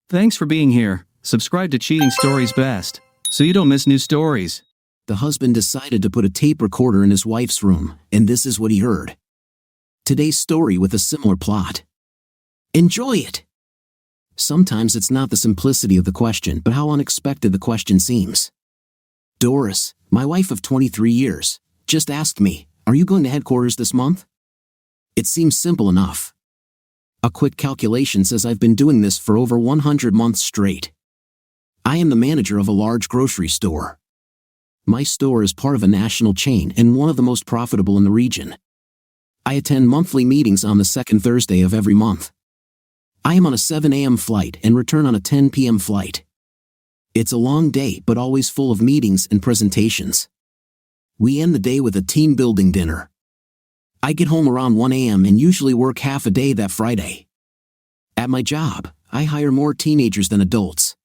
Thanks for being here. Subscribe to Cheating Stories Best, so you don't miss new stories. The husband decided to put a tape recorder in his wife's room, and this is what he heard. Today's story with a similar plot. Enjoy it! Sometimes it's not the simplicity of the question, but how unexpected the question seems. Doris, my wife of 23 years, just asked me, "Are you going to headquarters this month?" It seems simple enough. A quick calculation says I've been doing this for over 100 months straight. I am the manager of a large grocery store. My store is part of a national chain and one of the most profitable in the region. I attend monthly meetings on the second Thursday of every month. I am on a 7 a.m. flight and return on a 10 p.m. flight. It's a long day, but always full of meetings and presentations. We end the day with a team-building dinner. I get home around 1 a.m. and usually work half a day that Friday. At my job, I hire more teenagers than adults.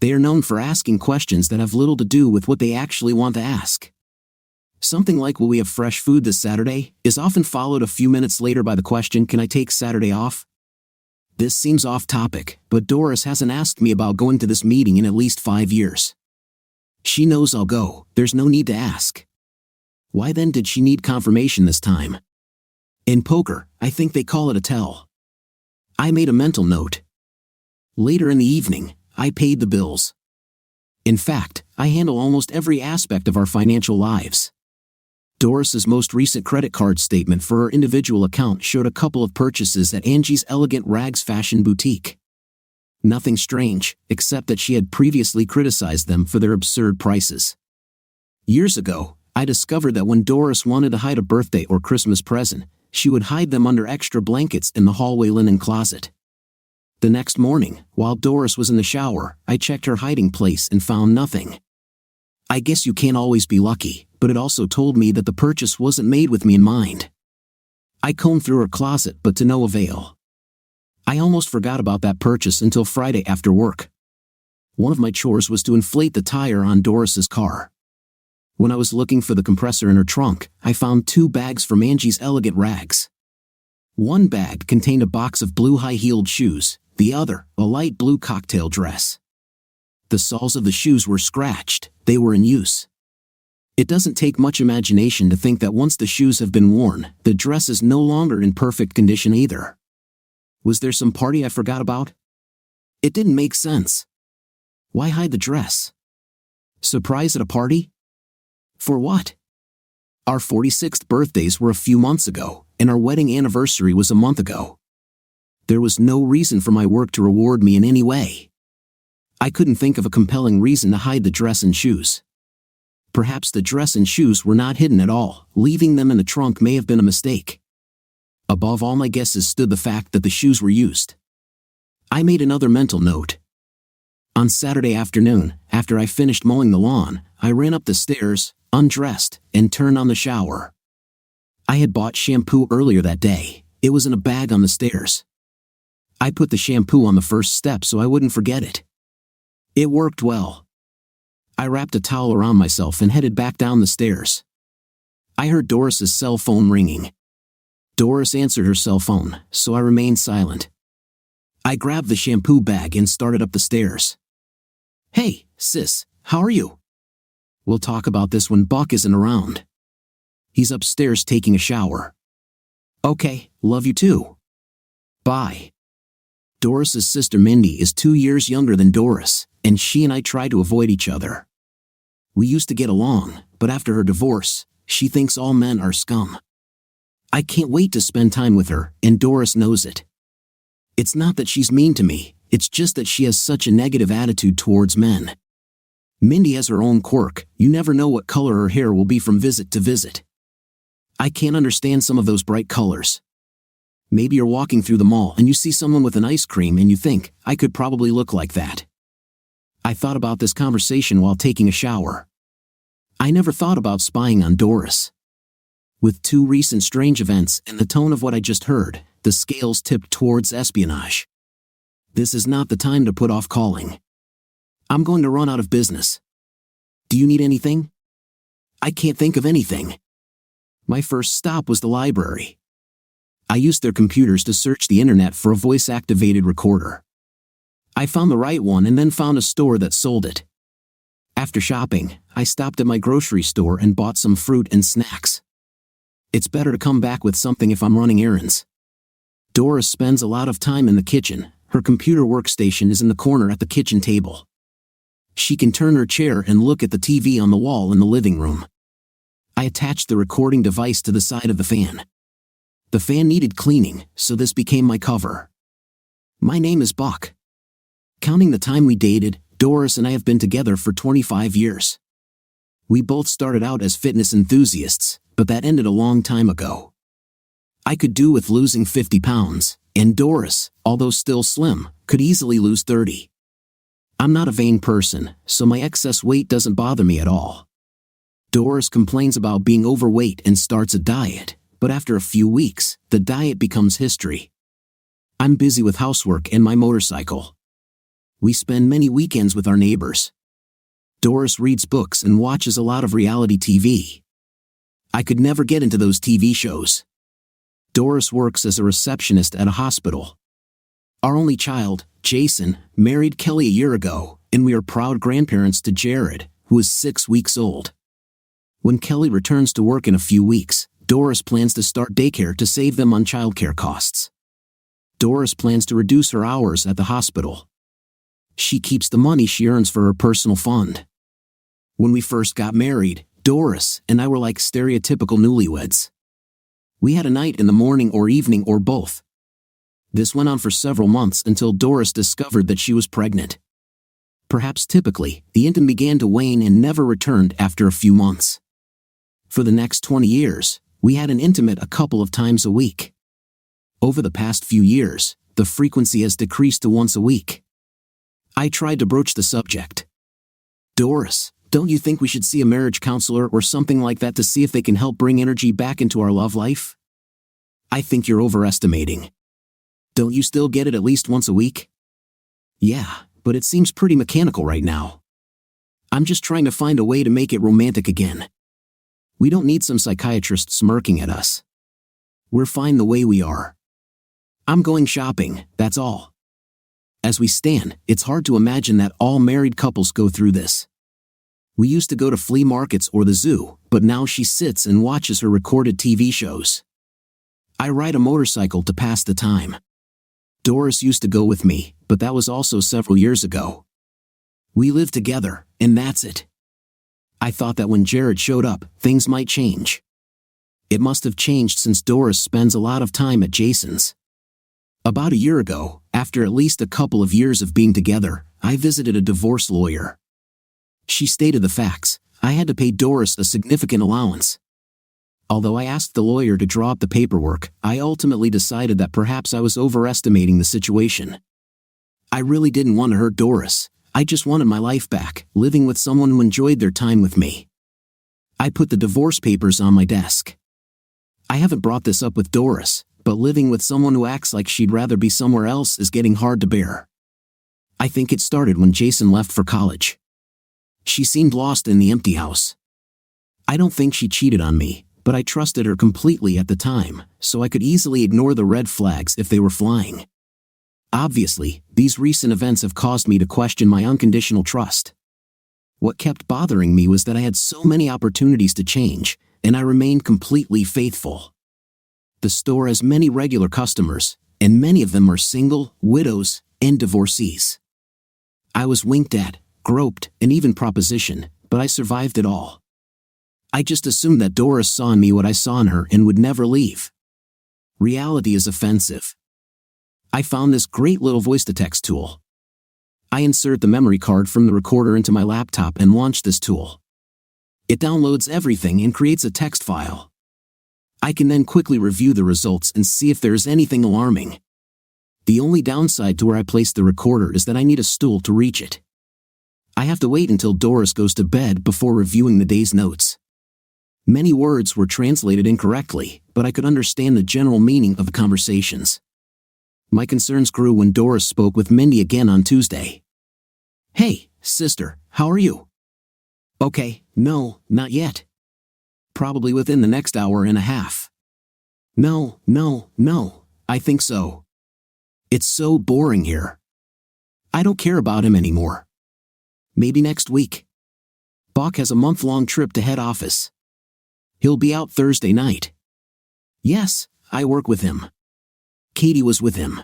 They are known for asking questions that have little to do with what they actually want to ask. Something like, "Will we have fresh food this Saturday?" is often followed a few minutes later by the question, "Can I take Saturday off?" This seems off topic, but Doris hasn't asked me about going to this meeting in at least 5 years. She knows I'll go, there's no need to ask. Why then did she need confirmation this time? In poker, I think they call it a tell. I made a mental note. Later in the evening, I paid the bills. In fact, I handle almost every aspect of our financial lives. Doris's most recent credit card statement for her individual account showed a couple of purchases at Angie's Elegant Rags fashion boutique. Nothing strange, except that she had previously criticized them for their absurd prices. Years ago, I discovered that when Doris wanted to hide a birthday or Christmas present, she would hide them under extra blankets in the hallway linen closet. The next morning, while Doris was in the shower, I checked her hiding place and found nothing. I guess you can't always be lucky, but it also told me that the purchase wasn't made with me in mind. I combed through her closet, but to no avail. I almost forgot about that purchase until Friday after work. One of my chores was to inflate the tire on Doris's car. When I was looking for the compressor in her trunk, I found 2 bags from Angie's Elegant Rags. One bag contained a box of blue high-heeled shoes, the other, a light blue cocktail dress. The soles of the shoes were scratched, they were in use. It doesn't take much imagination to think that once the shoes have been worn, the dress is no longer in perfect condition either. Was there some party I forgot about? It didn't make sense. Why hide the dress? Surprise at a party? For what? Our 46th birthdays were a few months ago, and our wedding anniversary was a month ago. There was no reason for my work to reward me in any way. I couldn't think of a compelling reason to hide the dress and shoes. Perhaps the dress and shoes were not hidden at all, leaving them in the trunk may have been a mistake. Above all my guesses stood the fact that the shoes were used. I made another mental note. On Saturday afternoon, after I finished mowing the lawn, I ran up the stairs, undressed, and turned on the shower. I had bought shampoo earlier that day. It was in a bag on the stairs. I put the shampoo on the first step so I wouldn't forget it. It worked well. I wrapped a towel around myself and headed back down the stairs. I heard Doris's cell phone ringing. Doris answered her cell phone, so I remained silent. I grabbed the shampoo bag and started up the stairs. "Hey, sis, how are you?" "We'll talk about this when Buck isn't around. He's upstairs taking a shower." "Okay, love you too. Bye." Doris's sister Mindy is 2 years younger than Doris, and she and I try to avoid each other. We used to get along, but after her divorce, she thinks all men are scum. I can't wait to spend time with her, and Doris knows it. It's not that she's mean to me, it's just that she has such a negative attitude towards men. Mindy has her own quirk, you never know what color her hair will be from visit to visit. I can't understand some of those bright colors. Maybe you're walking through the mall and you see someone with an ice cream and you think, I could probably look like that. I thought about this conversation while taking a shower. I never thought about spying on Doris. With 2 recent strange events and the tone of what I just heard, the scales tipped towards espionage. This is not the time to put off calling. I'm going to run out of business. Do you need anything? I can't think of anything. My first stop was the library. I used their computers to search the internet for a voice-activated recorder. I found the right one and then found a store that sold it. After shopping, I stopped at my grocery store and bought some fruit and snacks. It's better to come back with something if I'm running errands. Doris spends a lot of time in the kitchen. Her computer workstation is in the corner at the kitchen table. She can turn her chair and look at the TV on the wall in the living room. I attached the recording device to the side of the fan. The fan needed cleaning, so this became my cover. My name is Buck. Counting the time we dated, Doris and I have been together for 25 years. We both started out as fitness enthusiasts, but that ended a long time ago. I could do with losing 50 pounds, and Doris, although still slim, could easily lose 30. I'm not a vain person, so my excess weight doesn't bother me at all. Doris complains about being overweight and starts a diet, but after a few weeks, the diet becomes history. I'm busy with housework and my motorcycle. We spend many weekends with our neighbors. Doris reads books and watches a lot of reality TV. I could never get into those TV shows. Doris works as a receptionist at a hospital. Our only child, Jason, married Kelly a year ago, and we are proud grandparents to Jared, who is 6 weeks old. When Kelly returns to work in a few weeks, Doris plans to start daycare to save them on childcare costs. Doris plans to reduce her hours at the hospital. She keeps the money she earns for her personal fund. When we first got married, Doris and I were like stereotypical newlyweds. We had a night in the morning or evening or both. This went on for several months until Doris discovered that she was pregnant. Perhaps typically, the intimacy began to wane and never returned after a few months. For the next 20 years, we had an intimate a couple of times a week. Over the past few years, the frequency has decreased to once a week. I tried to broach the subject. Doris, don't you think we should see a marriage counselor or something like that to see if they can help bring energy back into our love life? I think you're overestimating. Don't you still get it at least once a week? Yeah, but it seems pretty mechanical right now. I'm just trying to find a way to make it romantic again. We don't need some psychiatrist smirking at us. We're fine the way we are. I'm going shopping, that's all. As we stand, it's hard to imagine that all married couples go through this. We used to go to flea markets or the zoo, but now she sits and watches her recorded TV shows. I ride a motorcycle to pass the time. Doris used to go with me, but that was also several years ago. We live together, and that's it. I thought that when Jared showed up, things might change. It must have changed since Doris spends a lot of time at Jason's. About a year ago, after at least a couple of years of being together, I visited a divorce lawyer. She stated the facts. I had to pay Doris a significant allowance. Although I asked the lawyer to draw up the paperwork, I ultimately decided that perhaps I was overestimating the situation. I really didn't want to hurt Doris. I just wanted my life back, living with someone who enjoyed their time with me. I put the divorce papers on my desk. I haven't brought this up with Doris, but living with someone who acts like she'd rather be somewhere else is getting hard to bear. I think it started when Jason left for college. She seemed lost in the empty house. I don't think she cheated on me, but I trusted her completely at the time, so I could easily ignore the red flags if they were flying. Obviously, these recent events have caused me to question my unconditional trust. What kept bothering me was that I had so many opportunities to change, and I remained completely faithful. The store has many regular customers, and many of them are single, widows, and divorcees. I was winked at, groped, and even propositioned, but I survived it all. I just assumed that Doris saw in me what I saw in her and would never leave. Reality is offensive. I found this great little voice-to-text tool. I insert the memory card from the recorder into my laptop and launch this tool. It downloads everything and creates a text file. I can then quickly review the results and see if there is anything alarming. The only downside to where I place the recorder is that I need a stool to reach it. I have to wait until Doris goes to bed before reviewing the day's notes. Many words were translated incorrectly, but I could understand the general meaning of the conversations. My concerns grew when Doris spoke with Mindy again on Tuesday. "Hey, sister, how are you?" "Okay, no, not yet. Probably within the next hour and a half." No, I think so. It's so boring here." I don't care about him anymore. Maybe next week. Bach has a month-long trip to head office. He'll be out Thursday night. Yes, I work with him. Katie was with him.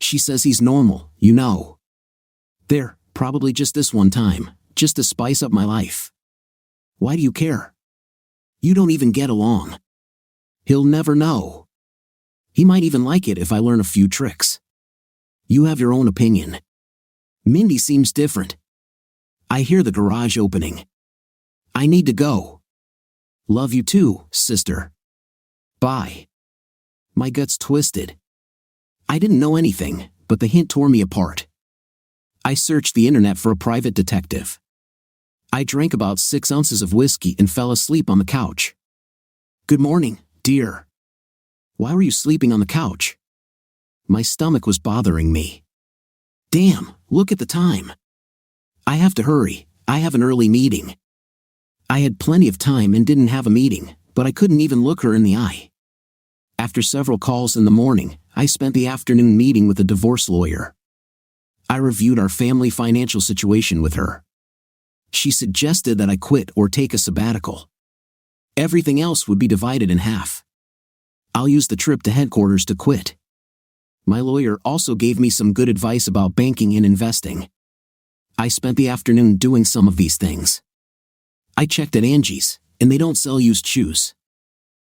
She says he's normal, you know. There, probably just this one time, just to spice up my life. Why do you care? You don't even get along. He'll never know. He might even like it if I learn a few tricks. You have your own opinion. Mindy seems different. I hear the garage opening. I need to go. Love you too, sister. Bye. My gut's twisted. I didn't know anything, but the hint tore me apart. I searched the internet for a private detective. I drank about 6 ounces of whiskey and fell asleep on the couch. Good morning, dear. Why were you sleeping on the couch? My stomach was bothering me. Damn, look at the time. I have to hurry, I have an early meeting. I had plenty of time and didn't have a meeting, but I couldn't even look her in the eye. After several calls in the morning, I spent the afternoon meeting with a divorce lawyer. I reviewed our family financial situation with her. She suggested that I quit or take a sabbatical. Everything else would be divided in half. I'll use the trip to headquarters to quit. My lawyer also gave me some good advice about banking and investing. I spent the afternoon doing some of these things. I checked at Angie's, and they don't sell used shoes.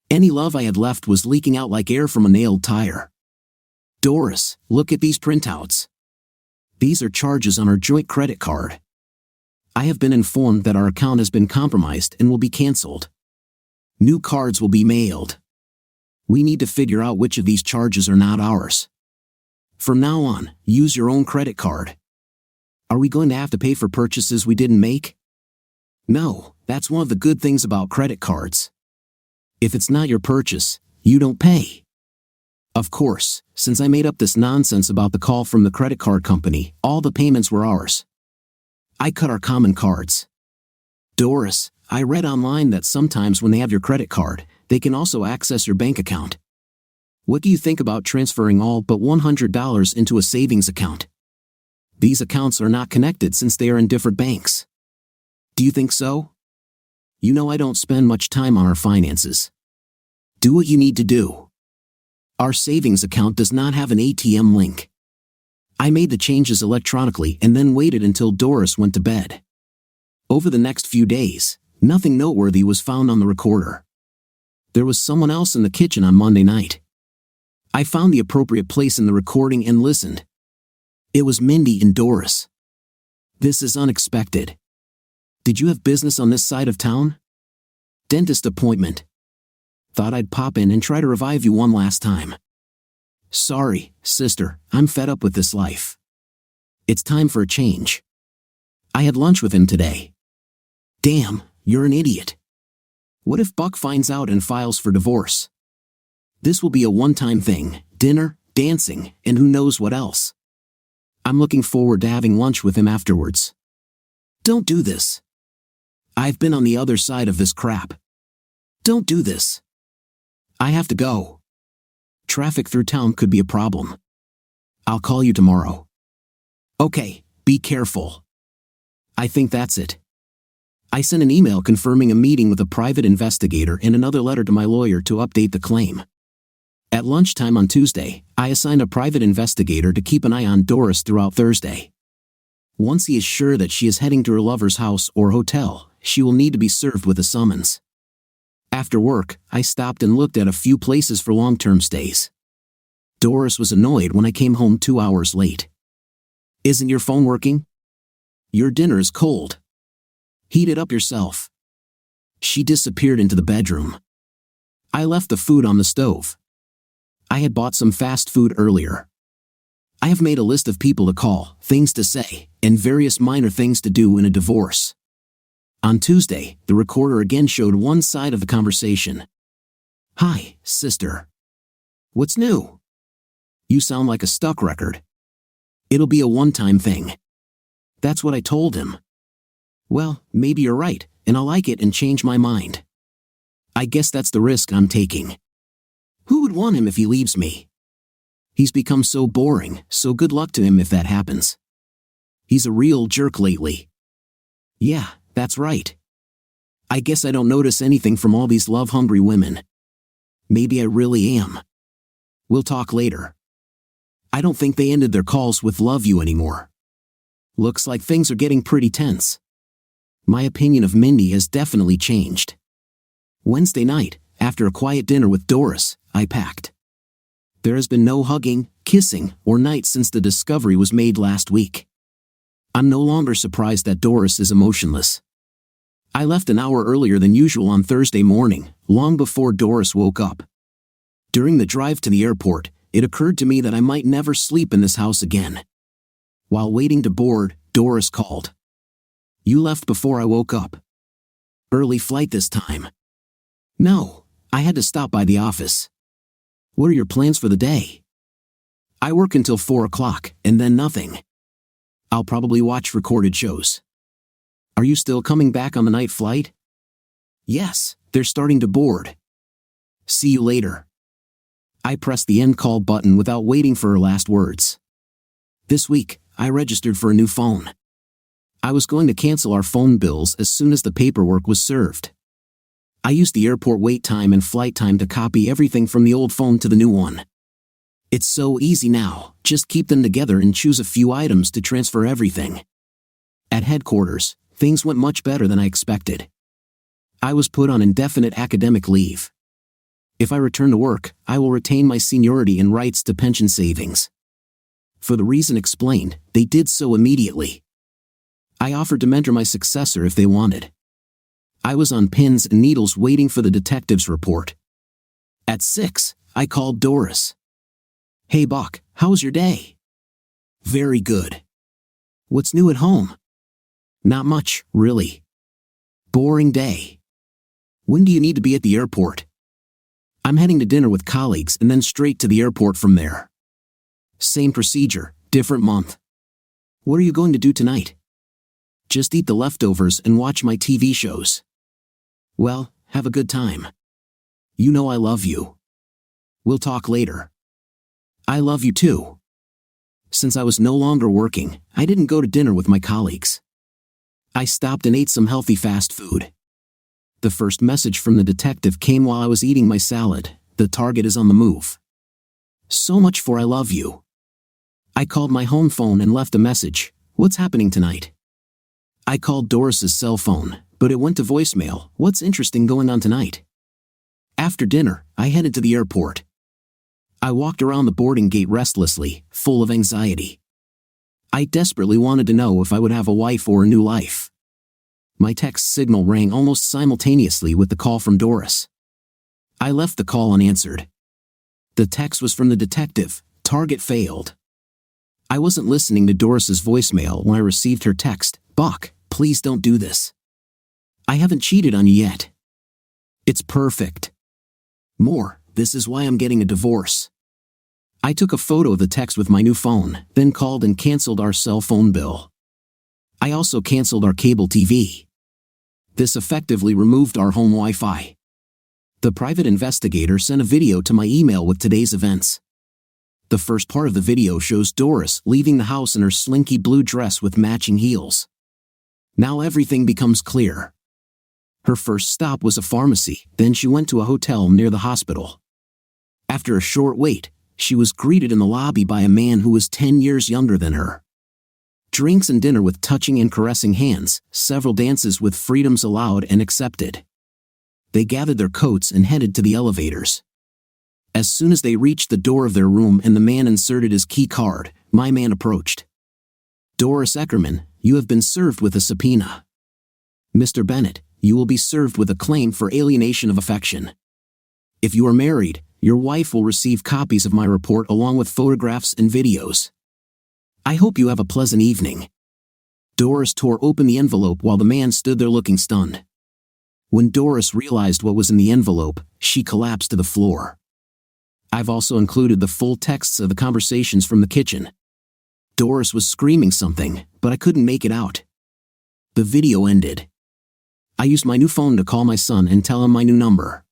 Any love I had left was leaking out like air from a nailed tire. Doris, look at these printouts. These are charges on our joint credit card. I have been informed that our account has been compromised and will be canceled. New cards will be mailed. We need to figure out which of these charges are not ours. From now on, use your own credit card. Are we going to have to pay for purchases we didn't make? No, that's one of the good things about credit cards. If it's not your purchase, you don't pay. Of course, since I made up this nonsense about the call from the credit card company, all the payments were ours. I cut our common cards. Doris, I read online that sometimes when they have your credit card, they can also access your bank account. What do you think about transferring all but $100 into a savings account? These accounts are not connected since they are in different banks. Do you think so? You know I don't spend much time on our finances. Do what you need to do. Our savings account does not have an ATM link. I made the changes electronically and then waited until Doris went to bed. Over the next few days, nothing noteworthy was found on the recorder. There was someone else in the kitchen on Monday night. I found the appropriate place in the recording and listened. It was Mindy and Doris. This is unexpected. Did you have business on this side of town? Dentist appointment. Thought I'd pop in and try to revive you one last time. Sorry, sister, I'm fed up with this life. It's time for a change. I had lunch with him today. Damn, you're an idiot. What if Buck finds out and files for divorce? This will be a one-time thing, dinner, dancing, and who knows what else. I'm looking forward to having lunch with him afterwards. Don't do this. I've been on the other side of this crap. Don't do this. I have to go. Traffic through town could be a problem. I'll call you tomorrow. Okay, be careful. I think that's it. I sent an email confirming a meeting with a private investigator and another letter to my lawyer to update the claim. At lunchtime on Tuesday, I assigned a private investigator to keep an eye on Doris throughout Thursday. Once he is sure that she is heading to her lover's house or hotel, she will need to be served with a summons. After work, I stopped and looked at a few places for long-term stays. Doris was annoyed when I came home 2 hours late. Isn't your phone working? Your dinner is cold. Heat it up yourself. She disappeared into the bedroom. I left the food on the stove. I had bought some fast food earlier. I have made a list of people to call, things to say, and various minor things to do in a divorce. On Tuesday, the recorder again showed one side of the conversation. Hi, sister. What's new? You sound like a stuck record. It'll be a one-time thing. That's what I told him. Well, maybe you're right, and I'll like it and change my mind. I guess that's the risk I'm taking. Who would want him if he leaves me? He's become so boring, so good luck to him if that happens. He's a real jerk lately. Yeah, that's right. I guess I don't notice anything from all these love-hungry women. Maybe I really am. We'll talk later. I don't think they ended their calls with love you anymore. Looks like things are getting pretty tense. My opinion of Mindy has definitely changed. Wednesday night, after a quiet dinner with Doris, I packed. There has been no hugging, kissing, or night since the discovery was made last week. I'm no longer surprised that Doris is emotionless. I left an hour earlier than usual on Thursday morning, long before Doris woke up. During the drive to the airport, it occurred to me that I might never sleep in this house again. While waiting to board, Doris called. You left before I woke up. Early flight this time. No, I had to stop by the office. What are your plans for the day? I work until 4 o'clock, and then nothing. I'll probably watch recorded shows. Are you still coming back on the night flight? Yes, they're starting to board. See you later. I pressed the end call button without waiting for her last words. This week, I registered for a new phone. I was going to cancel our phone bills as soon as the paperwork was served. I used the airport wait time and flight time to copy everything from the old phone to the new one. It's so easy now, just keep them together and choose a few items to transfer everything. At headquarters, things went much better than I expected. I was put on indefinite academic leave. If I return to work, I will retain my seniority and rights to pension savings. For the reason explained, they did so immediately. I offered to mentor my successor if they wanted. I was on pins and needles waiting for the detective's report. At 6, I called Doris. Hey Buck, how was your day? Very good. What's new at home? Not much, really. Boring day. When do you need to be at the airport? I'm heading to dinner with colleagues and then straight to the airport from there. Same procedure, different month. What are you going to do tonight? Just eat the leftovers and watch my TV shows. Well, have a good time. You know I love you. We'll talk later. I love you too. Since I was no longer working, I didn't go to dinner with my colleagues. I stopped and ate some healthy fast food. The first message from the detective came while I was eating my salad. The target is on the move. So much for I love you. I called my home phone and left a message. What's happening tonight? I called Doris's cell phone, but it went to voicemail. What's interesting going on tonight? After dinner, I headed to the airport. I walked around the boarding gate restlessly, full of anxiety. I desperately wanted to know if I would have a wife or a new life. My text signal rang almost simultaneously with the call from Doris. I left the call unanswered. The text was from the detective. Target failed. I wasn't listening to Doris's voicemail when I received her text. Buck, please don't do this. I haven't cheated on you yet. It's perfect. More, this is why I'm getting a divorce. I took a photo of the text with my new phone, then called and canceled our cell phone bill. I also canceled our cable TV. This effectively removed our home Wi-Fi. The private investigator sent a video to my email with today's events. The first part of the video shows Doris leaving the house in her slinky blue dress with matching heels. Now everything becomes clear. Her first stop was a pharmacy, then she went to a hotel near the hospital. After a short wait, she was greeted in the lobby by a man who was 10 years younger than her. Drinks and dinner with touching and caressing hands, several dances with freedoms allowed and accepted. They gathered their coats and headed to the elevators. As soon as they reached the door of their room and the man inserted his key card, my man approached. Doris Eckerman, you have been served with a subpoena. Mr. Bennett, you will be served with a claim for alienation of affection. If you are married, your wife will receive copies of my report along with photographs and videos. I hope you have a pleasant evening. Doris tore open the envelope while the man stood there looking stunned. When Doris realized what was in the envelope, she collapsed to the floor. I've also included the full texts of the conversations from the kitchen. Doris was screaming something, but I couldn't make it out. The video ended. I used my new phone to call my son and tell him my new number.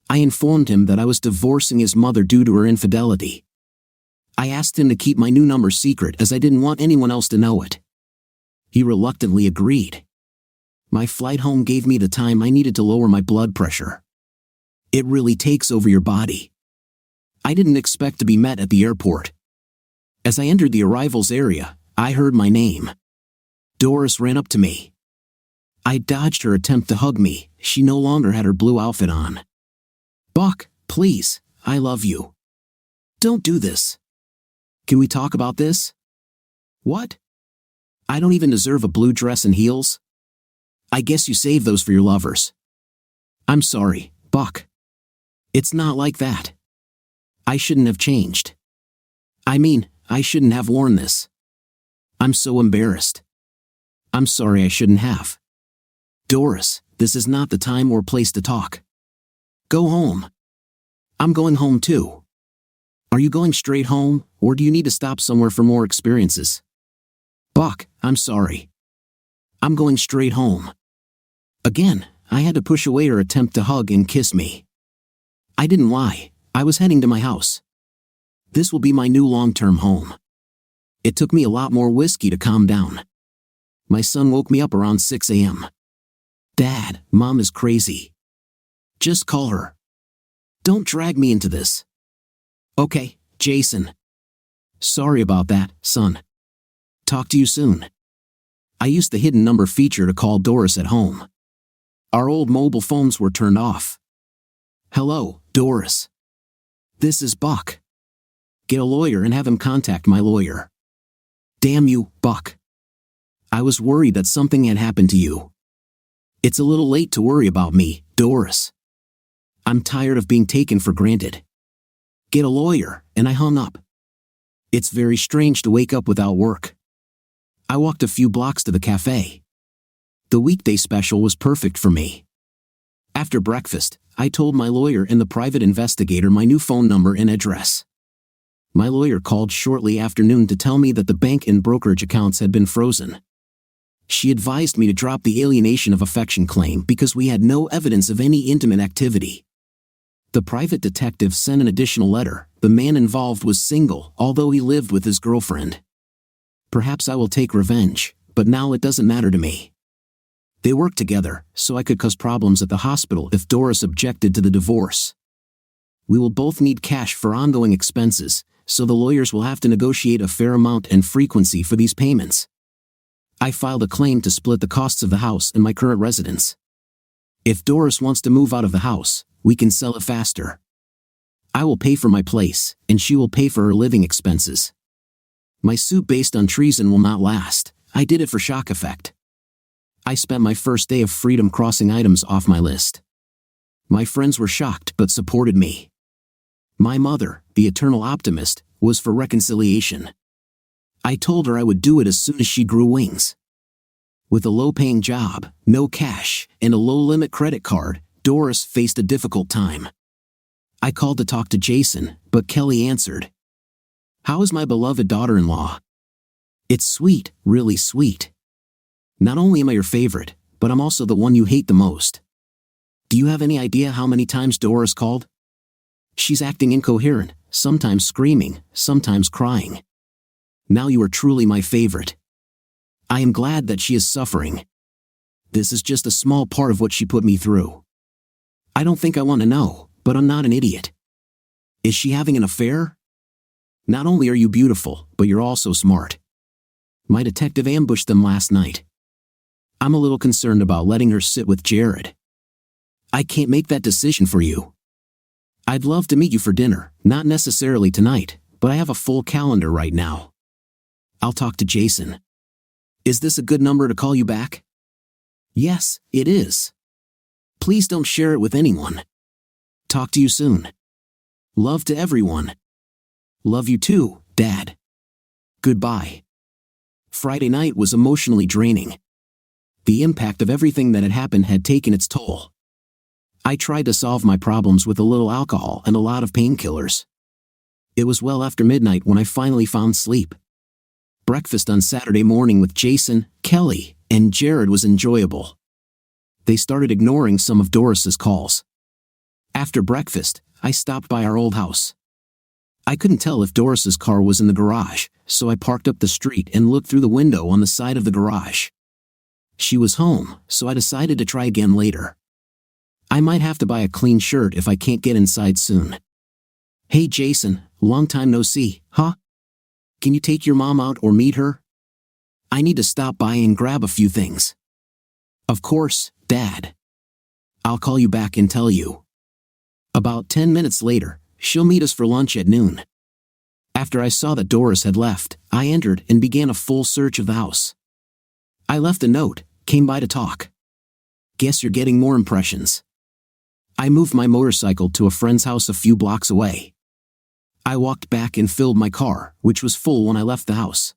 I informed him that I was divorcing his mother due to her infidelity. I asked him to keep my new number secret as I didn't want anyone else to know it. He reluctantly agreed. My flight home gave me the time I needed to lower my blood pressure. It really takes over your body. I didn't expect to be met at the airport. As I entered the arrivals area, I heard my name. Doris ran up to me. I dodged her attempt to hug me. She no longer had her blue outfit on. Buck, please, I love you. Don't do this. Can we talk about this? What? I don't even deserve a blue dress and heels? I guess you save those for your lovers. I'm sorry, Buck. It's not like that. I shouldn't have changed. I mean, I shouldn't have worn this. I'm so embarrassed. I'm sorry I shouldn't have. Doris, this is not the time or place to talk. Go home. I'm going home too. Are you going straight home, or do you need to stop somewhere for more experiences? Buck, I'm sorry. I'm going straight home. Again, I had to push away her attempt to hug and kiss me. I didn't lie. I was heading to my house. This will be my new long-term home. It took me a lot more whiskey to calm down. My son woke me up around 6 a.m. Dad, Mom is crazy. Just call her. Don't drag me into this. Okay, Jason. Sorry about that, son. Talk to you soon. I used the hidden number feature to call Doris at home. Our old mobile phones were turned off. Hello, Doris. This is Buck. Get a lawyer and have him contact my lawyer. Damn you, Buck. I was worried that something had happened to you. It's a little late to worry about me, Doris. I'm tired of being taken for granted. Get a lawyer, and I hung up. It's very strange to wake up without work. I walked a few blocks to the cafe. The weekday special was perfect for me. After breakfast, I told my lawyer and the private investigator my new phone number and address. My lawyer called shortly after noon to tell me that the bank and brokerage accounts had been frozen. She advised me to drop the alienation of affection claim because we had no evidence of any intimate activity. The private detective sent an additional letter. The man involved was single, although he lived with his girlfriend. Perhaps I will take revenge, but now it doesn't matter to me. They worked together, so I could cause problems at the hospital if Doris objected to the divorce. We will both need cash for ongoing expenses, so the lawyers will have to negotiate a fair amount and frequency for these payments. I filed a claim to split the costs of the house and my current residence. If Doris wants to move out of the house, we can sell it faster. I will pay for my place, and she will pay for her living expenses. My suit based on treason will not last. I did it for shock effect. I spent my first day of freedom crossing items off my list. My friends were shocked but supported me. My mother, the eternal optimist, was for reconciliation. I told her I would do it as soon as she grew wings. With a low-paying job, no cash, and a low-limit credit card, Doris faced a difficult time. I called to talk to Jason, but Kelly answered. How is my beloved daughter-in-law? It's sweet, really sweet. Not only am I your favorite, but I'm also the one you hate the most. Do you have any idea how many times Doris called? She's acting incoherent, sometimes screaming, sometimes crying. Now you are truly my favorite. I am glad that she is suffering. This is just a small part of what she put me through. I don't think I want to know, but I'm not an idiot. Is she having an affair? Not only are you beautiful, but you're also smart. My detective ambushed them last night. I'm a little concerned about letting her sit with Jared. I can't make that decision for you. I'd love to meet you for dinner, not necessarily tonight, but I have a full calendar right now. I'll talk to Jason. Is this a good number to call you back? Yes, it is. Please don't share it with anyone. Talk to you soon. Love to everyone. Love you too, Dad. Goodbye. Friday night was emotionally draining. The impact of everything that had happened had taken its toll. I tried to solve my problems with a little alcohol and a lot of painkillers. It was well after midnight when I finally found sleep. Breakfast on Saturday morning with Jason, Kelly, and Jared was enjoyable. They started ignoring some of Doris's calls. After breakfast, I stopped by our old house. I couldn't tell if Doris's car was in the garage, so I parked up the street and looked through the window on the side of the garage. She was home, so I decided to try again later. I might have to buy a clean shirt if I can't get inside soon. "Hey Jason, long time no see, huh? Can you take your mom out or meet her? I need to stop by and grab a few things." "Of course, Dad. I'll call you back and tell you." About 10 minutes later, she'll meet us for lunch at noon. After I saw that Doris had left, I entered and began a full search of the house. I left a note, came by to talk. Guess you're getting more impressions. I moved my motorcycle to a friend's house a few blocks away. I walked back and filled my car, which was full when I left the house.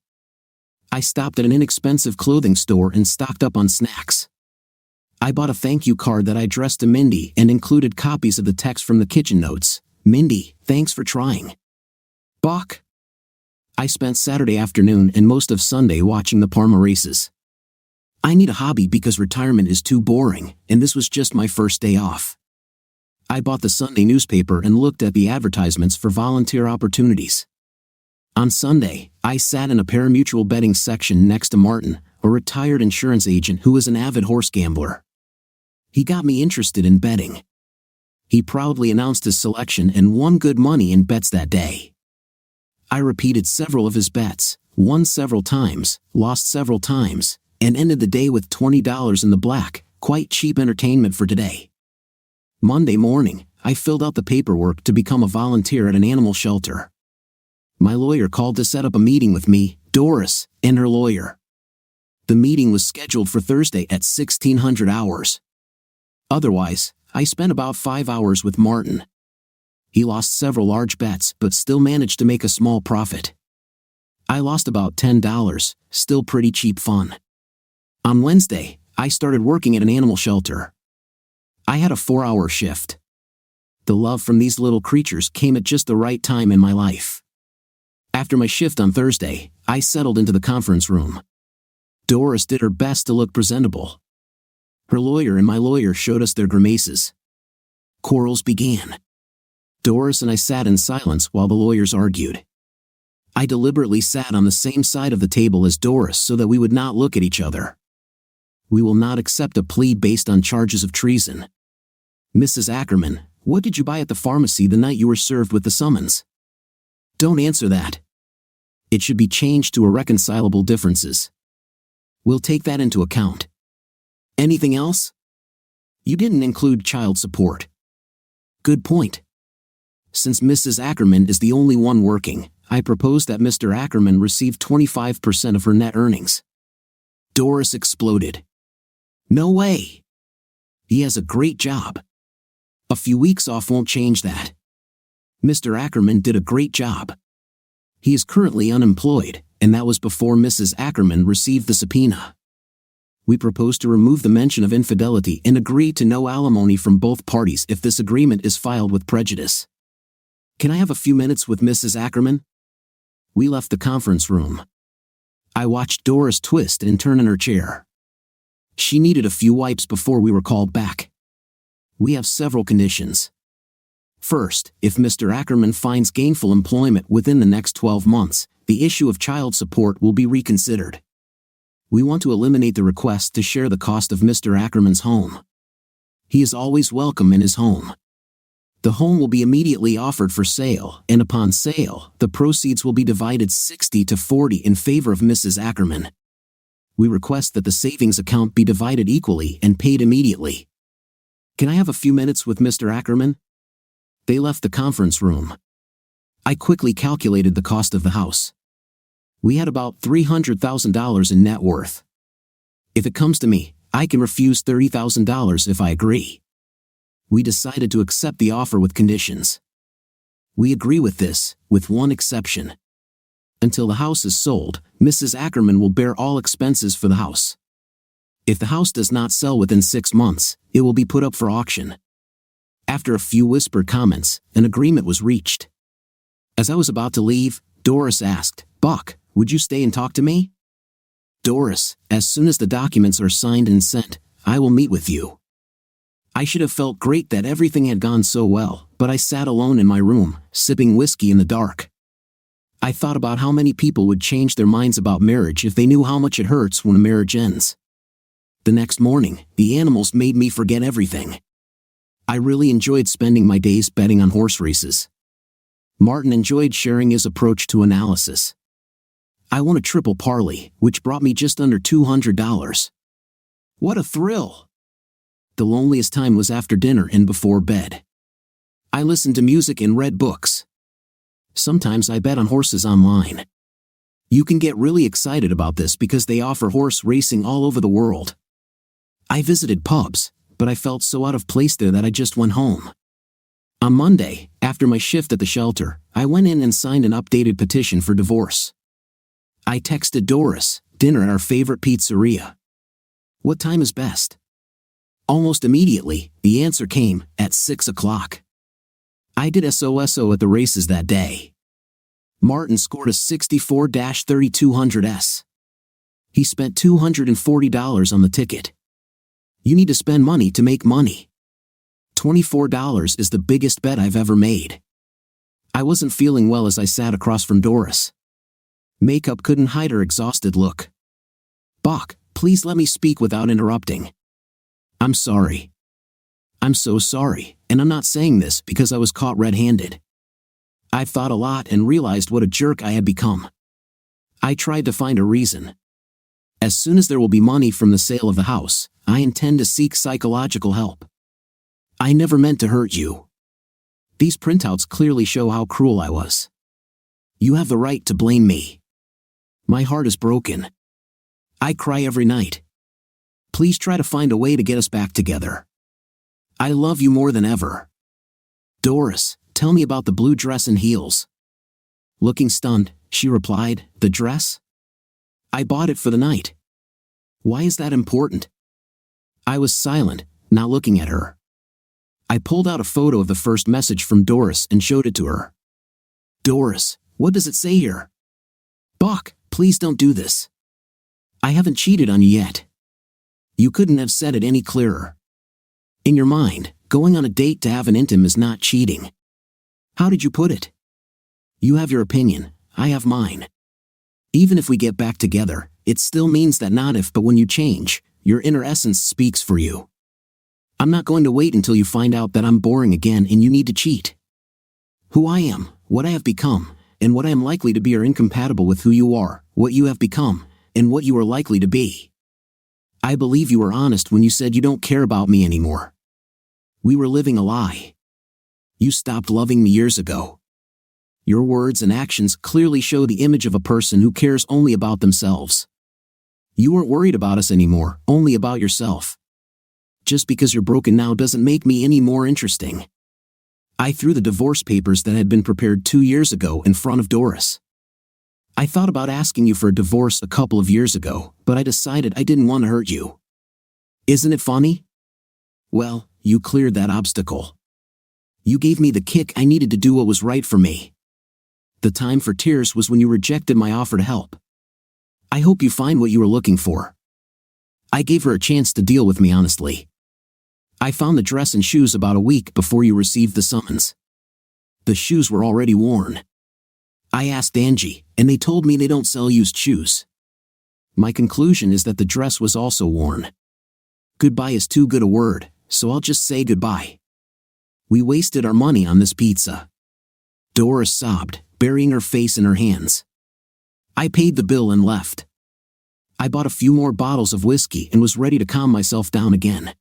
I stopped at an inexpensive clothing store and stocked up on snacks. I bought a thank you card that I addressed to Mindy and included copies of the text from the kitchen notes. "Mindy, thanks for trying. Buck." I spent Saturday afternoon and most of Sunday watching the Parma races. I need a hobby because retirement is too boring, and this was just my first day off. I bought the Sunday newspaper and looked at the advertisements for volunteer opportunities. On Sunday, I sat in a pari-mutuel betting section next to Martin, a retired insurance agent who was an avid horse gambler. He got me interested in betting. He proudly announced his selection and won good money in bets that day. I repeated several of his bets, won several times, lost several times, and ended the day with $20 in the black, quite cheap entertainment for today. Monday morning, I filled out the paperwork to become a volunteer at an animal shelter. My lawyer called to set up a meeting with me, Doris, and her lawyer. The meeting was scheduled for Thursday at 1600 hours. Otherwise, I spent about 5 hours with Martin. He lost several large bets but still managed to make a small profit. I lost about $10, still pretty cheap fun. On Wednesday, I started working at an animal shelter. I had a 4-hour shift. The love from these little creatures came at just the right time in my life. After my shift on Thursday, I settled into the conference room. Doris did her best to look presentable. Her lawyer and my lawyer showed us their grimaces. Quarrels began. Doris and I sat in silence while the lawyers argued. I deliberately sat on the same side of the table as Doris so that we would not look at each other. "We will not accept a plea based on charges of treason. Mrs. Ackerman, what did you buy at the pharmacy the night you were served with the summons?" "Don't answer that. It should be changed to irreconcilable differences. We'll take that into account. Anything else? You didn't include child support." "Good point. Since Mrs. Ackerman is the only one working, I propose that Mr. Ackerman receive 25% of her net earnings." Doris exploded. "No way. He has a great job. A few weeks off won't change that. Mr. Ackerman did a great job. He is currently unemployed, and that was before Mrs. Ackerman received the subpoena. We propose to remove the mention of infidelity and agree to no alimony from both parties if this agreement is filed with prejudice. Can I have a few minutes with Mrs. Ackerman?" We left the conference room. I watched Doris twist and turn in her chair. She needed a few wipes before we were called back. "We have several conditions. First, if Mr. Ackerman finds gainful employment within the next 12 months, the issue of child support will be reconsidered. We want to eliminate the request to share the cost of Mr. Ackerman's home. He is always welcome in his home. The home will be immediately offered for sale, and upon sale, the proceeds will be divided 60-40 in favor of Mrs. Ackerman. We request that the savings account be divided equally and paid immediately. Can I have a few minutes with Mr. Ackerman?" They left the conference room. I quickly calculated the cost of the house. We had about $300,000 in net worth. If it comes to me, I can refuse $30,000 if I agree. We decided to accept the offer with conditions. We agree with this, with one exception. Until the house is sold, Mrs. Ackerman will bear all expenses for the house. If the house does not sell within 6 months, it will be put up for auction. After a few whispered comments, an agreement was reached. As I was about to leave, Doris asked, "Buck, would you stay and talk to me?" "Doris, as soon as the documents are signed and sent, I will meet with you." I should have felt great that everything had gone so well, but I sat alone in my room, sipping whiskey in the dark. I thought about how many people would change their minds about marriage if they knew how much it hurts when a marriage ends. The next morning, the animals made me forget everything. I really enjoyed spending my days betting on horse races. Martin enjoyed sharing his approach to analysis. I won a triple parlay, which brought me just under $200. What a thrill! The loneliest time was after dinner and before bed. I listened to music and read books. Sometimes I bet on horses online. You can get really excited about this because they offer horse racing all over the world. I visited pubs, but I felt so out of place there that I just went home. On Monday, after my shift at the shelter, I went in and signed an updated petition for divorce. I texted Doris, dinner at our favorite pizzeria. What time is best? Almost immediately, the answer came, at 6 o'clock. I did SOSO at the races that day. Martin scored a 64-3200S. He spent $240 on the ticket. You need to spend money to make money. $24 is the biggest bet I've ever made. I wasn't feeling well as I sat across from Doris. Makeup couldn't hide her exhausted look. Bach, please let me speak without interrupting. I'm sorry. I'm so sorry, and I'm not saying this because I was caught red-handed. I've thought a lot and realized what a jerk I had become. I tried to find a reason. As soon as there will be money from the sale of the house, I intend to seek psychological help. I never meant to hurt you. These printouts clearly show how cruel I was. You have the right to blame me. My heart is broken. I cry every night. Please try to find a way to get us back together. I love you more than ever. Doris, tell me about the blue dress and heels. Looking stunned, she replied, the dress? I bought it for the night. Why is that important? I was silent, not looking at her. I pulled out a photo of the first message from Doris and showed it to her. Doris, what does it say here? Bach, please don't do this. I haven't cheated on you yet. You couldn't have said it any clearer. In your mind, going on a date to have an intim is not cheating. How did you put it? You have your opinion, I have mine. Even if we get back together, it still means that not if but when you change, your inner essence speaks for you. I'm not going to wait until you find out that I'm boring again and you need to cheat. Who I am, what I have become, and what I am likely to be are incompatible with who you are, what you have become, and what you are likely to be. I believe you were honest when you said you don't care about me anymore. We were living a lie. You stopped loving me years ago. Your words and actions clearly show the image of a person who cares only about themselves. You weren't worried about us anymore, only about yourself. Just because you're broken now doesn't make me any more interesting. I threw the divorce papers that had been prepared 2 years ago in front of Doris. I thought about asking you for a divorce a couple of years ago, but I decided I didn't want to hurt you. Isn't it funny? Well, you cleared that obstacle. You gave me the kick I needed to do what was right for me. The time for tears was when you rejected my offer to help. I hope you find what you were looking for. I gave her a chance to deal with me honestly. I found the dress and shoes about a week before you received the summons. The shoes were already worn. I asked Angie, and they told me they don't sell used shoes. My conclusion is that the dress was also worn. Goodbye is too good a word, so I'll just say goodbye. We wasted our money on this pizza. Doris sobbed, burying her face in her hands. I paid the bill and left. I bought a few more bottles of whiskey and was ready to calm myself down again.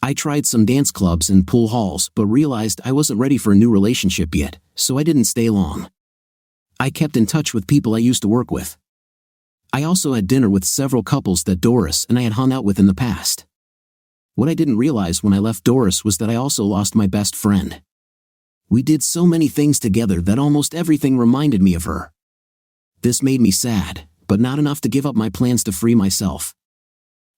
I tried some dance clubs and pool halls but realized I wasn't ready for a new relationship yet, so I didn't stay long. I kept in touch with people I used to work with. I also had dinner with several couples that Doris and I had hung out with in the past. What I didn't realize when I left Doris was that I also lost my best friend. We did so many things together that almost everything reminded me of her. This made me sad, but not enough to give up my plans to free myself.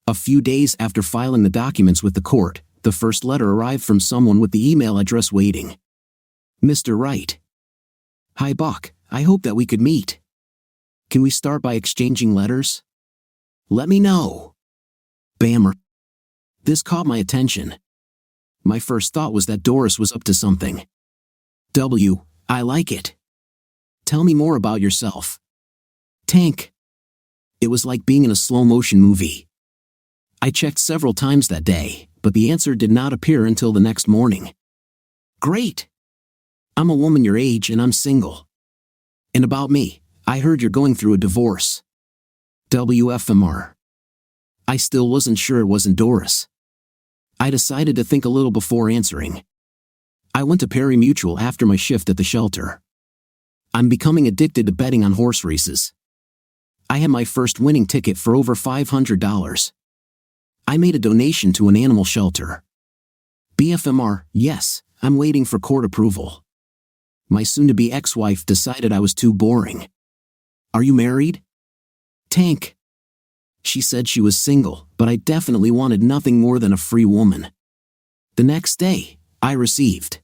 A few days after filing the documents with the court, the first letter arrived from someone with the email address waiting. Mr. Wright. Hi Buck, I hope that we could meet. Can we start by exchanging letters? Let me know. Bammer. This caught my attention. My first thought was that Doris was up to something. I like it. Tell me more about yourself. Tank. It was like being in a slow-motion movie. I checked several times that day, but the answer did not appear until the next morning. Great. I'm a woman your age and I'm single. And about me, I heard you're going through a divorce. WFMR. I still wasn't sure it wasn't Doris. I decided to think a little before answering. I went to Perry Mutual after my shift at the shelter. I'm becoming addicted to betting on horse races. I had my first winning ticket for over $500. I made a donation to an animal shelter. BFMR, yes, I'm waiting for court approval. My soon-to-be ex-wife decided I was too boring. Are you married? Tank. She said she was single, but I definitely wanted nothing more than a free woman. The next day, I received.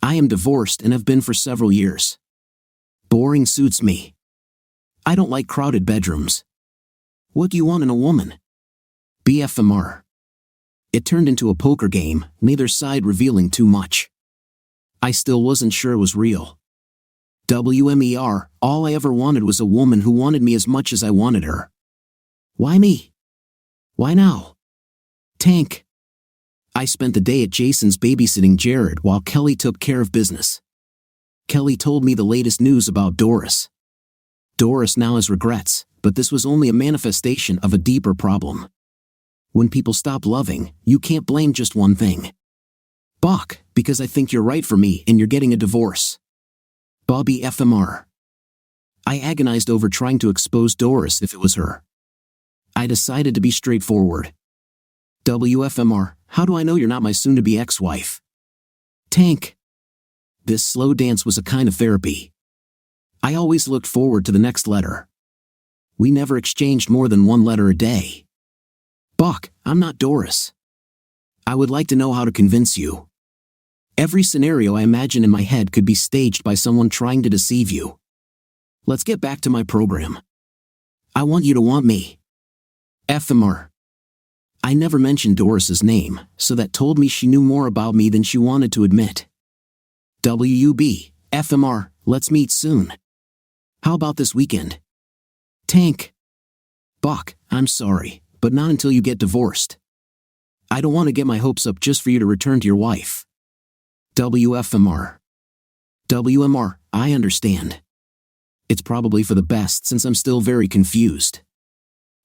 I am divorced and have been for several years. Boring suits me. I don't like crowded bedrooms. What do you want in a woman? BFMR. It turned into a poker game, neither side revealing too much. I still wasn't sure it was real. WMER, all I ever wanted was a woman who wanted me as much as I wanted her. Why me? Why now? Tank. I spent the day at Jason's babysitting Jared while Kelly took care of business. Kelly told me the latest news about Doris. Doris now has regrets, but this was only a manifestation of a deeper problem. When people stop loving, you can't blame just one thing. Buck, because I think you're right for me and you're getting a divorce. Bobby FMR. I agonized over trying to expose Doris if it was her. I decided to be straightforward. WFMR, how do I know you're not my soon-to-be ex-wife? Tank. This slow dance was a kind of therapy. I always looked forward to the next letter. We never exchanged more than one letter a day. Buck, I'm not Doris. I would like to know how to convince you. Every scenario I imagine in my head could be staged by someone trying to deceive you. Let's get back to my program. I want you to want me. FMR. I never mentioned Doris's name, so that told me she knew more about me than she wanted to admit. WUB, FMR, let's meet soon. How about this weekend? Tank. Buck, I'm sorry, but not until you get divorced. I don't want to get my hopes up just for you to return to your wife. WFMR. WMR, I understand. It's probably for the best since I'm still very confused.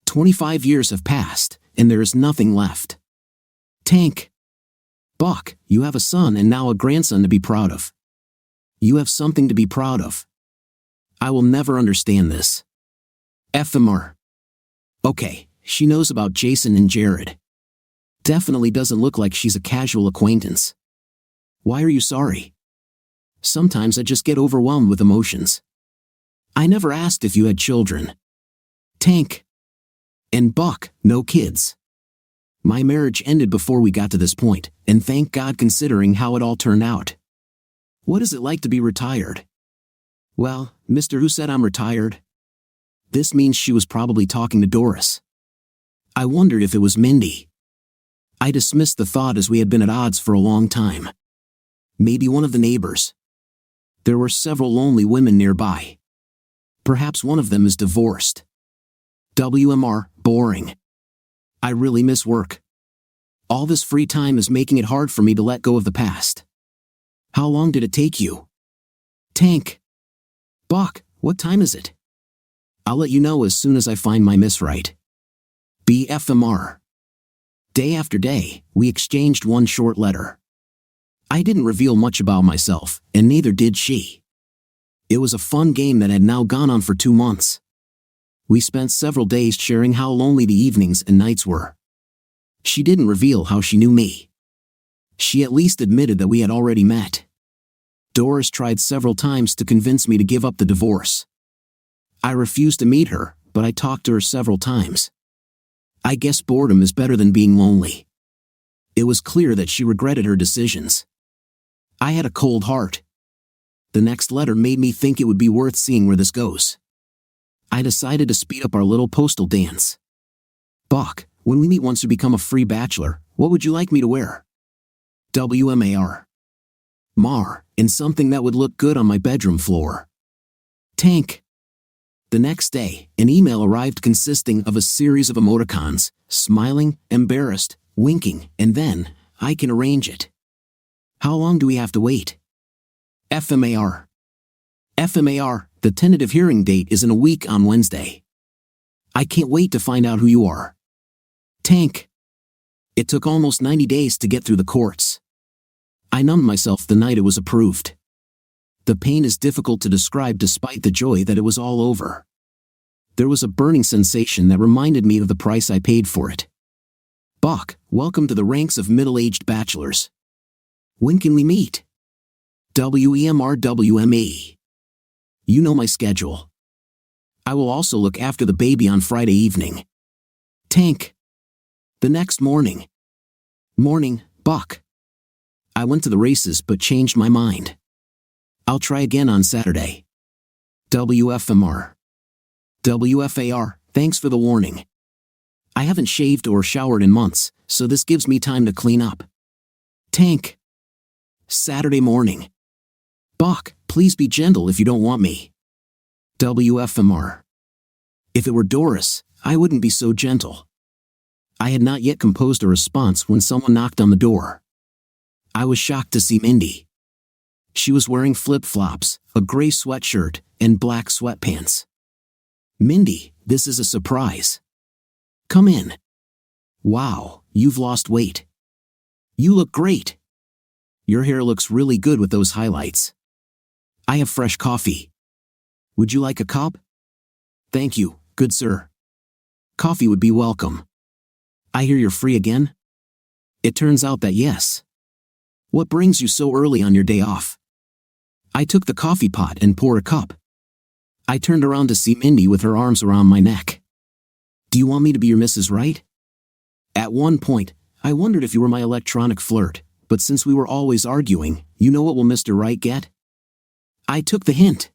25 years have passed, and there is nothing left. Tank. Buck, you have a son and now a grandson to be proud of. You have something to be proud of. I will never understand this. FMR. Okay, she knows about Jason and Jared. Definitely doesn't look like she's a casual acquaintance. Why are you sorry? Sometimes I just get overwhelmed with emotions. I never asked if you had children. Tank. And Buck, no kids. My marriage ended before we got to this point, and thank God considering how it all turned out. What is it like to be retired? Well, Mr. Who said I'm retired? This means she was probably talking to Doris. I wondered if it was Mindy. I dismissed the thought as we had been at odds for a long time. Maybe one of the neighbors. There were several lonely women nearby. Perhaps one of them is divorced. WMR, boring. I really miss work. All this free time is making it hard for me to let go of the past. How long did it take you? Tank. Buck, what time is it? I'll let you know as soon as I find my miss right. BFMR. Day after day, we exchanged one short letter. I didn't reveal much about myself, and neither did she. It was a fun game that had now gone on for 2 months. We spent several days sharing how lonely the evenings and nights were. She didn't reveal how she knew me. She at least admitted that we had already met. Doris tried several times to convince me to give up the divorce. I refused to meet her, but I talked to her several times. I guess boredom is better than being lonely. It was clear that she regretted her decisions. I had a cold heart. The next letter made me think it would be worth seeing where this goes. I decided to speed up our little postal dance. Buck, when we meet once you become a free bachelor, what would you like me to wear? WMAR. Mar, in something that would look good on my bedroom floor. Tank. The next day, an email arrived consisting of a series of emoticons, smiling, embarrassed, winking, and then, I can arrange it. How long do we have to wait? FMAR. FMAR, the tentative hearing date is in a week on Wednesday. I can't wait to find out who you are. Tank. It took almost 90 days to get through the courts. I numbed myself the night it was approved. The pain is difficult to describe despite the joy that it was all over. There was a burning sensation that reminded me of the price I paid for it. Buck, welcome to the ranks of middle-aged bachelors. When can we meet? WEMRWME. You know my schedule. I will also look after the baby on Friday evening. Tank. The next morning. Morning, Buck. I went to the races but changed my mind. I'll try again on Saturday. WFMR. WFAR, thanks for the warning. I haven't shaved or showered in months, so this gives me time to clean up. Tank. Saturday morning. Buck, please be gentle if you don't want me. WFMR. If it were Doris, I wouldn't be so gentle. I had not yet composed a response when someone knocked on the door. I was shocked to see Mindy. She was wearing flip-flops, a gray sweatshirt, and black sweatpants. Mindy, this is a surprise. Come in. Wow, you've lost weight. You look great. Your hair looks really good with those highlights. I have fresh coffee. Would you like a cup? Thank you, good sir. Coffee would be welcome. I hear you're free again? It turns out that yes. What brings you so early on your day off? I took the coffee pot and poured a cup. I turned around to see Mindy with her arms around my neck. Do you want me to be your Mrs. Right? At one point, I wondered if you were my electronic flirt, but since we were always arguing, you know what will Mr. Right get? I took the hint.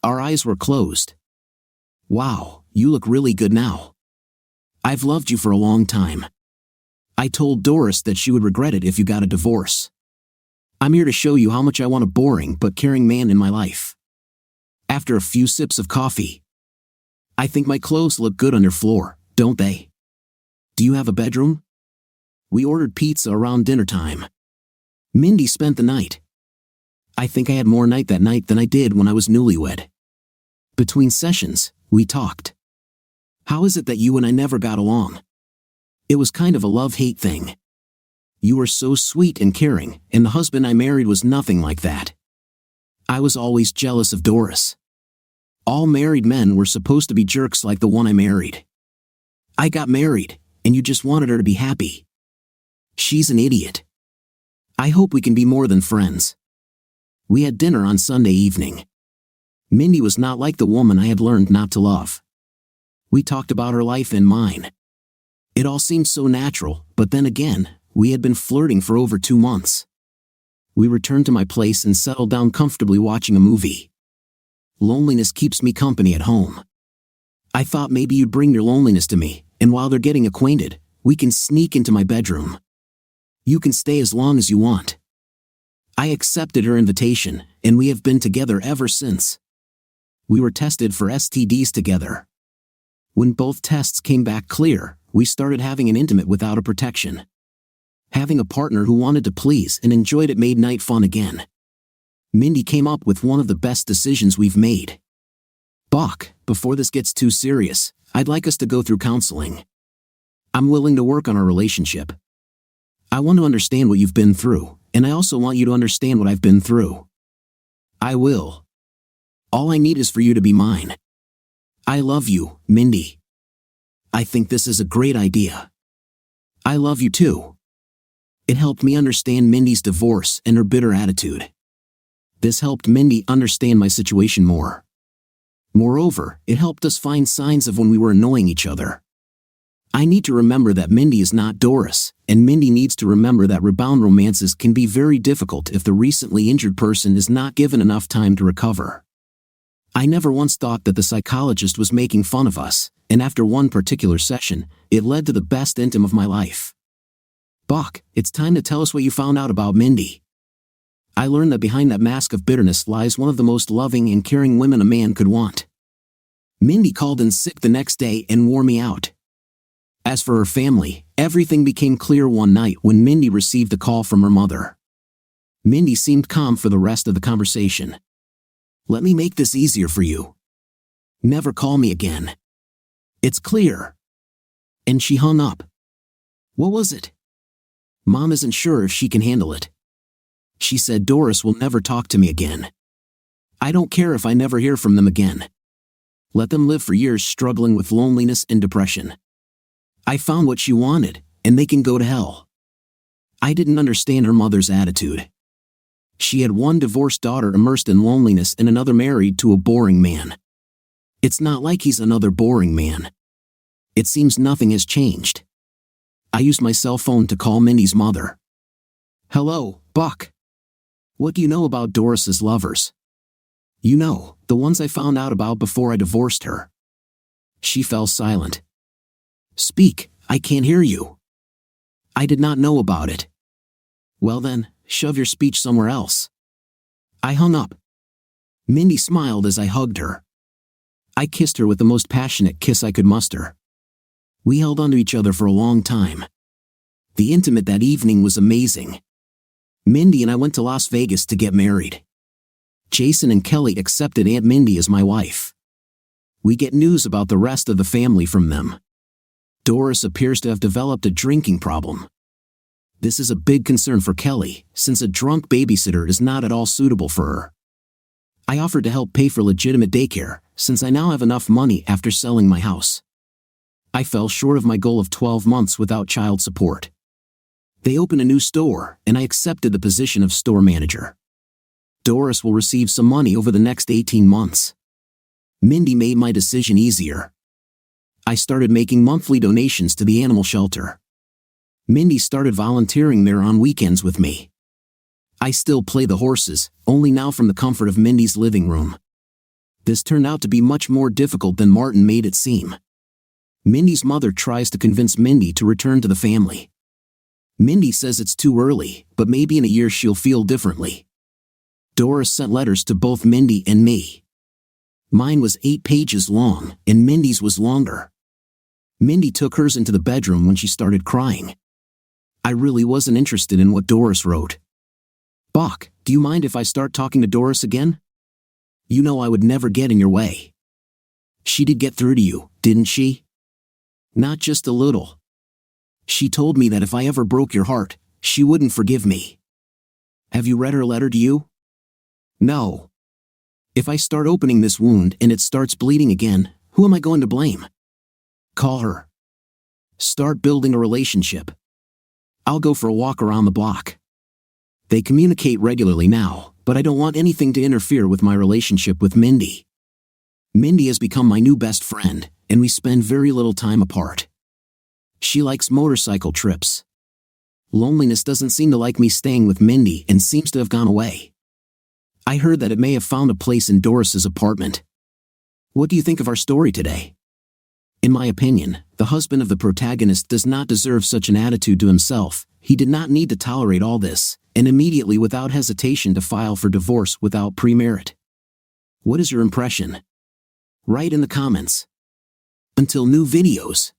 Our eyes were closed. Wow, you look really good now. I've loved you for a long time. I told Doris that she would regret it if you got a divorce. I'm here to show you how much I want a boring but caring man in my life. After a few sips of coffee. I think my clothes look good on your floor, don't they? Do you have a bedroom? We ordered pizza around dinner time. Mindy spent the night. I think I had more night that night than I did when I was newlywed. Between sessions, we talked. How is it that you and I never got along? It was kind of a love-hate thing. You were so sweet and caring, and the husband I married was nothing like that. I was always jealous of Doris. All married men were supposed to be jerks like the one I married. I got married, and you just wanted her to be happy. She's an idiot. I hope we can be more than friends. We had dinner on Sunday evening. Mindy was not like the woman I had learned not to love. We talked about her life and mine. It all seemed so natural, but then again, we had been flirting for over 2 months. We returned to my place and settled down comfortably watching a movie. Loneliness keeps me company at home. I thought maybe you'd bring your loneliness to me, and while they're getting acquainted, we can sneak into my bedroom. You can stay as long as you want. I accepted her invitation, and we have been together ever since. We were tested for STDs together. When both tests came back clear, we started having an intimate without a protection. Having a partner who wanted to please and enjoyed it made night fun again. Mindy came up with one of the best decisions we've made. Buck, before this gets too serious, I'd like us to go through counseling. I'm willing to work on our relationship. I want to understand what you've been through, and I also want you to understand what I've been through. I will. All I need is for you to be mine. I love you, Mindy. I think this is a great idea. I love you too. It helped me understand Mindy's divorce and her bitter attitude. This helped Mindy understand my situation more. Moreover, it helped us find signs of when we were annoying each other. I need to remember that Mindy is not Doris, and Mindy needs to remember that rebound romances can be very difficult if the recently injured person is not given enough time to recover. I never once thought that the psychologist was making fun of us, and after one particular session, it led to the best intim of my life. Buck, it's time to tell us what you found out about Mindy. I learned that behind that mask of bitterness lies one of the most loving and caring women a man could want. Mindy called in sick the next day and wore me out. As for her family, everything became clear one night when Mindy received a call from her mother. Mindy seemed calm for the rest of the conversation. Let me make this easier for you. Never call me again. It's clear. And she hung up. What was it? Mom isn't sure if she can handle it. She said Doris will never talk to me again. I don't care if I never hear from them again. Let them live for years struggling with loneliness and depression. I found what she wanted, and they can go to hell. I didn't understand her mother's attitude. She had one divorced daughter immersed in loneliness and another married to a boring man. It's not like he's another boring man. It seems nothing has changed. I used my cell phone to call Mindy's mother. Hello, Buck. What do you know about Doris's lovers? You know, the ones I found out about before I divorced her. She fell silent. Speak, I can't hear you. I did not know about it. Well then, shove your speech somewhere else. I hung up. Mindy smiled as I hugged her. I kissed her with the most passionate kiss I could muster. We held onto each other for a long time. The intimate that evening was amazing. Mindy and I went to Las Vegas to get married. Jason and Kelly accepted Aunt Mindy as my wife. We get news about the rest of the family from them. Doris appears to have developed a drinking problem. This is a big concern for Kelly, since a drunk babysitter is not at all suitable for her. I offered to help pay for legitimate daycare, since I now have enough money after selling my house. I fell short of my goal of 12 months without child support. They opened a new store, and I accepted the position of store manager. Doris will receive some money over the next 18 months. Mindy made my decision easier. I started making monthly donations to the animal shelter. Mindy started volunteering there on weekends with me. I still play the horses, only now from the comfort of Mindy's living room. This turned out to be much more difficult than Martin made it seem. Mindy's mother tries to convince Mindy to return to the family. Mindy says it's too early, but maybe in a year she'll feel differently. Doris sent letters to both Mindy and me. Mine was 8 pages long, and Mindy's was longer. Mindy took hers into the bedroom when she started crying. I really wasn't interested in what Doris wrote. Buck, do you mind if I start talking to Doris again? You know I would never get in your way. She did get through to you, didn't she? Not just a little. She told me that if I ever broke your heart, she wouldn't forgive me. Have you read her letter to you? No. If I start opening this wound and it starts bleeding again, who am I going to blame? Call her. Start building a relationship. I'll go for a walk around the block. They communicate regularly now, but I don't want anything to interfere with my relationship with Mindy. Mindy has become my new best friend, and we spend very little time apart. She likes motorcycle trips. Loneliness doesn't seem to like me staying with Mindy and seems to have gone away. I heard that it may have found a place in Doris's apartment. What do you think of our story today? In my opinion, the husband of the protagonist does not deserve such an attitude to himself. He did not need to tolerate all this, and immediately without hesitation to file for divorce without pre-merit. What is your impression? Write in the comments. Until new videos.